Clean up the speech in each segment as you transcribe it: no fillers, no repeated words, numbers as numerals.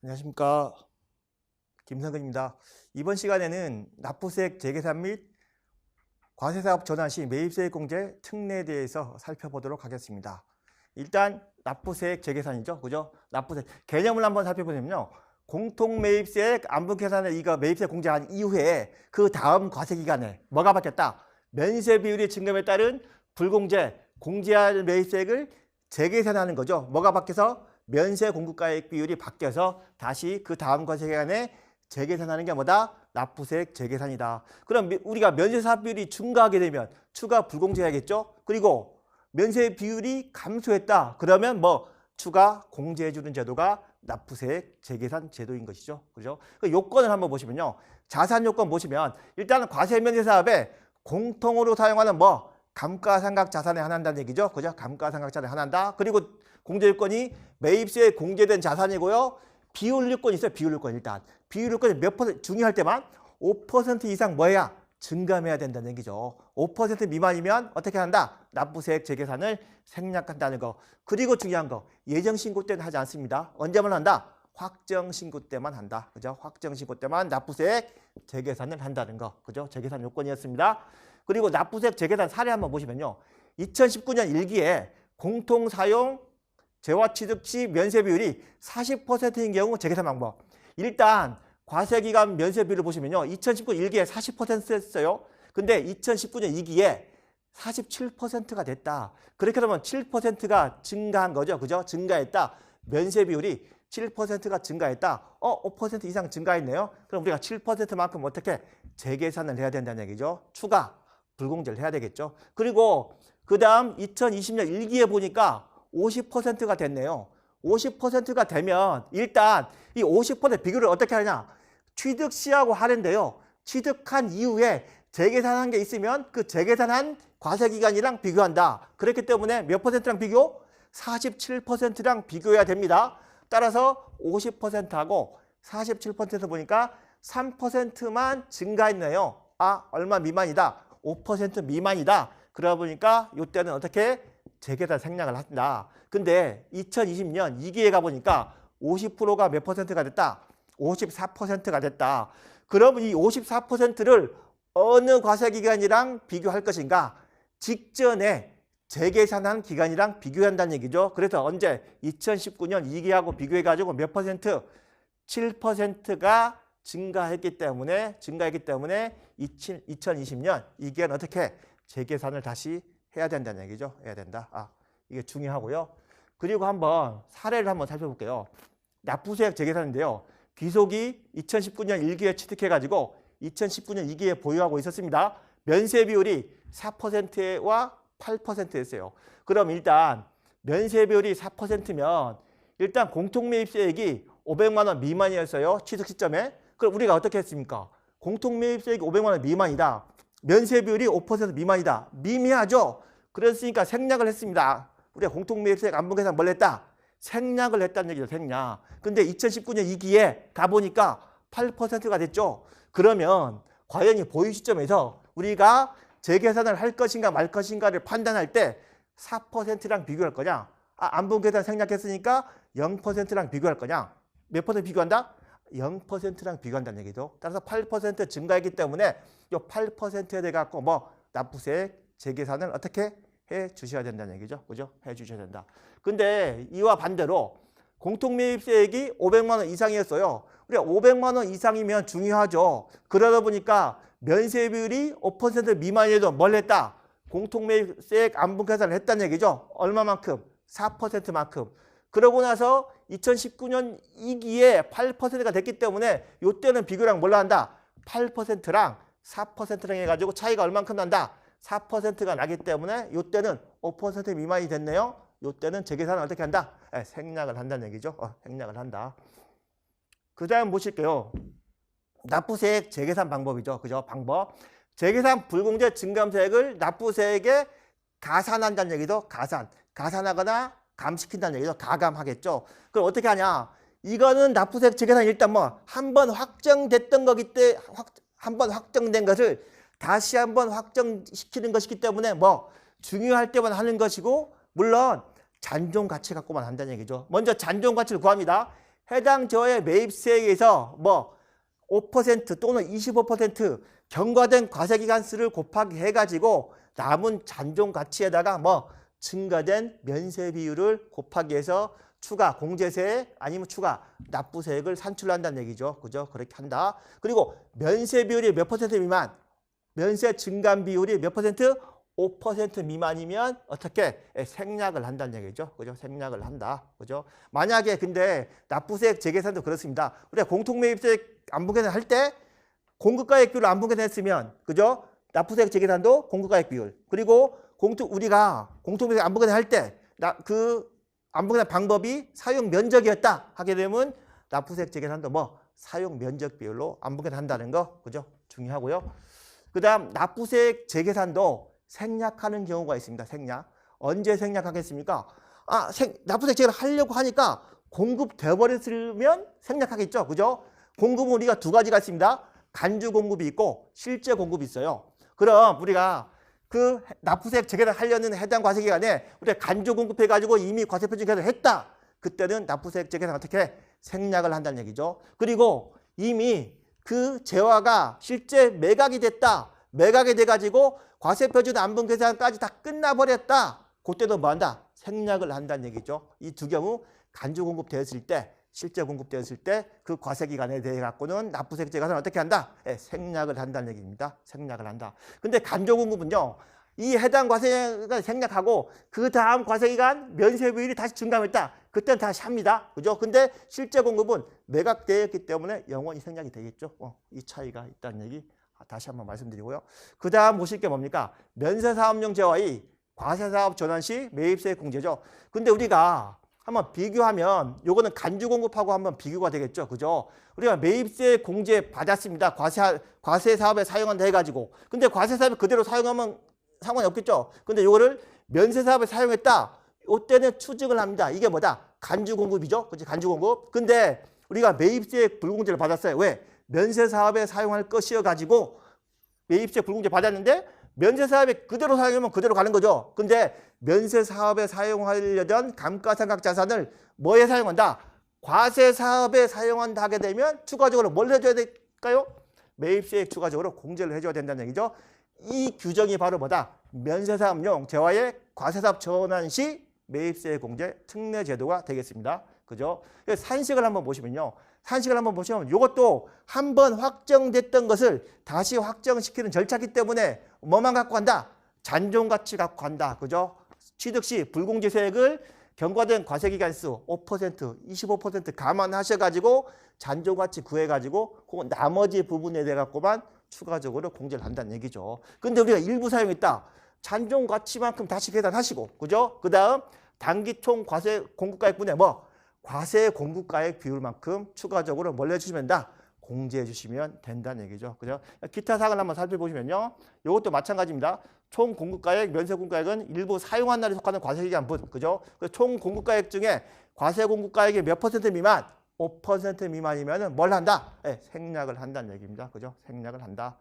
안녕하십니까, 김성근입니다. 이번 시간에는 납부세액 재계산 및 과세사업 전환 시 매입세액 공제 특례에 대해서 살펴보도록 하겠습니다. 일단 납부세액 재계산이죠, 그죠? 납부세액 개념을 한번 살펴보면요, 공통매입세액 안분계산을 이거 매입세 공제한 이후에 그 다음 과세기간에 뭐가 바뀌었다? 면세 비율이 증감에 따른 불공제, 공제할 매입세액을 재계산하는 거죠. 뭐가 바뀌어서? 면세 공급가액 비율이 바뀌어서 다시 그 다음 과세기간에 재계산하는 게 뭐다? 납부세액 재계산이다. 그럼 우리가 면세사 비율이 증가하게 되면 추가 불공제해야겠죠? 그리고 면세 비율이 감소했다. 그러면 뭐 추가 공제해주는 제도가 납부세액 재계산 제도인 것이죠. 그죠? 그 요건을 한번 보시면요. 자산 요건 보시면 일단은 과세면세사업에 공통으로 사용하는 뭐 감가상각 자산에 한한다는 얘기죠. 그죠? 감가상각 자산에 한한다. 그리고 공제 요건이 매입세에 공제된 자산이고요. 비율 요건이 있어요. 비율 요건 일단. 비율 요건이 몇 퍼센트 중요할 때만 5% 이상 뭐야? 증감해야 된다는 얘기죠. 5% 미만이면 어떻게 한다? 납부세액 재계산을 생략한다는 거. 그리고 중요한 거. 예정신고 때는 하지 않습니다. 언제만 한다? 확정신고 때만 한다. 그죠? 확정신고 때만 납부세액 재계산을 한다는 거. 그죠? 재계산 요건이었습니다. 그리고 납부세액 재계산 사례 한번 보시면요. 2019년 1기에 공통사용 재화취득 시 면세 비율이 40%인 경우 재계산 방법. 일단 과세기간 면세 비율을 보시면요. 2019 1기에 40%였어요. 근데 2019년 2기에 47%가 됐다. 그렇게 되면 7%가 증가한 거죠. 그죠? 증가했다. 면세 비율이 7%가 증가했다. 5% 이상 증가했네요. 그럼 우리가 7%만큼 어떻게 재계산을 해야 된다는 얘기죠. 추가 불공제를 해야 되겠죠. 그리고 그 다음 2020년 1기에 보니까 50%가 됐네요. 50%가 되면 일단 이 50% 비교를 어떻게 하냐. 취득 시하고 하는데요. 취득한 이후에 재계산한 게 있으면 그 재계산한 과세기간이랑 비교한다. 그렇기 때문에 몇 퍼센트랑 비교? 47%랑 비교해야 됩니다. 따라서 50%하고 47%에서 보니까 3%만 증가했네요. 얼마 미만이다. 5% 미만이다. 그러다 보니까 이때는 어떻게? 재계산 생략을 한다. 근데 2020년 2기에 가보니까 50%가 몇 퍼센트가 됐다? 54%가 됐다. 그럼 이 54%를 어느 과세기간이랑 비교할 것인가? 직전에 재계산한 기간이랑 비교한다는 얘기죠. 그래서 언제? 2019년 2기하고 비교해가지고 몇 퍼센트? 7%가 증가했기 때문에 2020년 2기에는 어떻게? 재계산을 다시 해야 된다는 얘기죠. 해야 된다. 이게 중요하고요. 그리고 한번 사례를 한번 살펴볼게요. 납부세액 재계산인데요. 귀속이 2019년 1기에 취득해가지고 2019년 2기에 보유하고 있었습니다. 면세 비율이 4%와 8%였어요. 그럼 일단 면세 비율이 4%면 일단 공통매입세액이 500만 원 미만이었어요. 취득 시점에. 그럼 우리가 어떻게 했습니까? 공통매입세액이 500만 원 미만이다. 면세 비율이 5% 미만이다. 미미하죠? 그랬으니까 생략을 했습니다. 우리가 공통매입세액 안분계산 뭘 했다? 생략을 했다는 얘기죠. 생략. 근데 2019년 2기에 가보니까 8%가 됐죠. 그러면 과연 이 보유 시점에서 우리가 재계산을 할 것인가 말 것인가를 판단할 때 4%랑 비교할 거냐? 안분계산 생략했으니까 0%랑 비교할 거냐? 몇 퍼센트 비교한다? 0%랑 비교한다는 얘기죠. 따라서 8% 증가했기 때문에 이 8%에 대해 갖고 뭐 납부세액 재계산을 어떻게 해 주셔야 된다는 얘기죠. 그죠? 해 주셔야 된다. 근데 이와 반대로 공통매입세액이 500만 원 이상이었어요. 우리가 500만 원 이상이면 중요하죠. 그러다 보니까 면세 비율이 5% 미만이어도 뭘 했다? 공통매입세액 안분계산을 했다는 얘기죠. 얼마만큼? 4%만큼. 그러고 나서 2019년 2기에 8%가 됐기 때문에 이때는 비교랑 뭘로 한다? 8%랑 4%랑 해가지고 차이가 얼만큼 난다? 4%가 나기 때문에 이때는 5% 미만이 됐네요. 이때는 재계산을 어떻게 한다? 생략을 한다는 얘기죠. 생략을 한다. 그 다음 보실게요. 납부세액 재계산 방법이죠. 그죠? 방법. 재계산 불공제 증감세액을 납부세액에 가산한다는 얘기죠. 가산하거나 감시킨다는 얘기죠. 가감하겠죠. 그럼 어떻게 하냐? 이거는 납부세액 재계산 일단 뭐 한 번 확정됐던 거기 때문에 한 번 확정된 것을 다시 한번 확정시키는 것이기 때문에 뭐 중요할 때만 하는 것이고, 물론 잔존 가치 갖고만 한다는 얘기죠. 먼저 잔존 가치를 구합니다. 해당 저의 매입세액에서 뭐 5% 또는 25% 경과된 과세기간수를 곱하기 해가지고 남은 잔존 가치에다가 뭐 증가된 면세 비율을 곱하기 해서 추가 공제세 아니면 추가 납부세액을 산출한다는 얘기죠. 그죠? 그렇게 한다. 그리고 면세 비율이 몇 퍼센트 미만, 면세 증감 비율이 몇 퍼센트? 5% 미만이면 어떻게 생략을 한다는 얘기죠. 그죠? 생략을 한다. 그죠? 만약에 근데 납부세액 재계산도 그렇습니다. 우리가 공통매입세액 안분계산 할 때 공급가액 비율을 안분계산했으면 그죠? 납부세액 재계산도 공급가액 비율. 그리고 우리가 공통매입세액 안분계산 할 때 그 안분계산 방법이 사용 면적이었다 하게 되면 납부세액 재계산도 뭐 사용 면적 비율로 안분계산 한다는 거. 그죠? 중요하고요. 그다음 납부세액 재계산도 생략하는 경우가 있습니다. 생략. 언제 생략하겠습니까? 납부세액 재계산 하려고 하니까 공급돼 버렸으면 생략하겠죠. 그죠? 공급은 우리가 두 가지가 있습니다. 간주 공급이 있고 실제 공급이 있어요. 그럼 우리가 그 납부세액 재계산 하려는 해당 과세기간에 우리가 간주 공급해가지고 이미 과세표준 계산을 했다. 그때는 납부세액 재계산 어떻게 생략을 한다는 얘기죠. 그리고 이미 그 재화가 실제 매각이 됐다. 매각이 돼가지고 과세표준 안분계산까지 다 끝나버렸다. 그때도 뭐 한다? 생략을 한다는 얘기죠. 이 두 경우 간주 공급되었을 때, 실제 공급되었을 때 그 과세기간에 대해 갖고는 납부세액 재계산을 어떻게 한다? 생략을 한다는 얘기입니다. 생략을 한다. 근데 간주 공급은요. 이 해당 과세기간 생략하고 그 다음 과세기간 면세비율이 다시 증감했다. 그때는 다시 합니다. 그죠? 근데 실제 공급은 매각되었기 때문에 영원히 생략이 되겠죠. 이 차이가 있다는 얘기 다시 한번 말씀드리고요. 그 다음 보실 게 뭡니까? 면세사업용 재화의 과세사업 전환 시 매입세액 공제죠. 근데 우리가 한번 비교하면 요거는 간주 공급하고 한번 비교가 되겠죠. 그죠? 우리가 매입세액 공제 받았습니다. 과세 사업에 사용한다 해가지고. 근데 과세 사업에 그대로 사용하면 상관이 없겠죠. 근데 요거를 면세 사업에 사용했다. 이때는 추징을 합니다. 이게 뭐다? 간주 공급이죠. 그치? 간주 공급. 근데 우리가 매입세액 불공제를 받았어요. 왜? 면세 사업에 사용할 것이어 가지고 매입세액 불공제 받았는데 면세 사업에 그대로 사용하면 그대로 가는 거죠. 근데 면세 사업에 사용하려던 감가상각 자산을 뭐에 사용한다? 과세 사업에 사용한다 하게 되면 추가적으로 뭘 해줘야 될까요? 매입세액 추가적으로 공제를 해줘야 된다는 얘기죠. 이 규정이 바로 뭐다? 면세사업용 재화의 과세사업 전환 시 매입세액 공제 특례 제도가 되겠습니다. 그죠? 산식을 한번 보시면요. 산식을 한번 보시면 이것도 한번 확정됐던 것을 다시 확정시키는 절차이기 때문에 뭐만 갖고 간다? 잔존가치 갖고 간다. 그죠? 취득 시 불공제세액을 경과된 과세기간수 5%, 25% 감안하셔가지고 잔존가치 구해가지고 그 나머지 부분에 대해 갖고만 추가적으로 공제를 한다는 얘기죠. 근데 우리가 일부 사용했다. 잔존가치만큼 다시 계산하시고, 그죠? 그 다음 단기총 과세 공급가액분에 뭐 과세 공급가액 비율만큼 추가적으로 뭘 해주시면 된다? 공제해 주시면 된다는 얘기죠. 그죠? 기타 사항을 한번 살펴보시면요. 이것도 마찬가지입니다. 총 공급가액, 면세 공급가액은 일부 사용한 날에 속하는 과세기간분. 그죠? 총 공급가액 중에 과세 공급가액이 몇 퍼센트 미만? 5% 미만이면 뭘 한다? 생략을 한다는 얘기입니다. 그죠? 생략을 한다.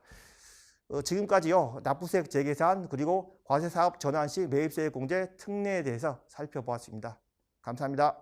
지금까지요. 납부세액 재계산 그리고 과세사업 전환 시 매입세액 공제 특례에 대해서 살펴보았습니다. 감사합니다.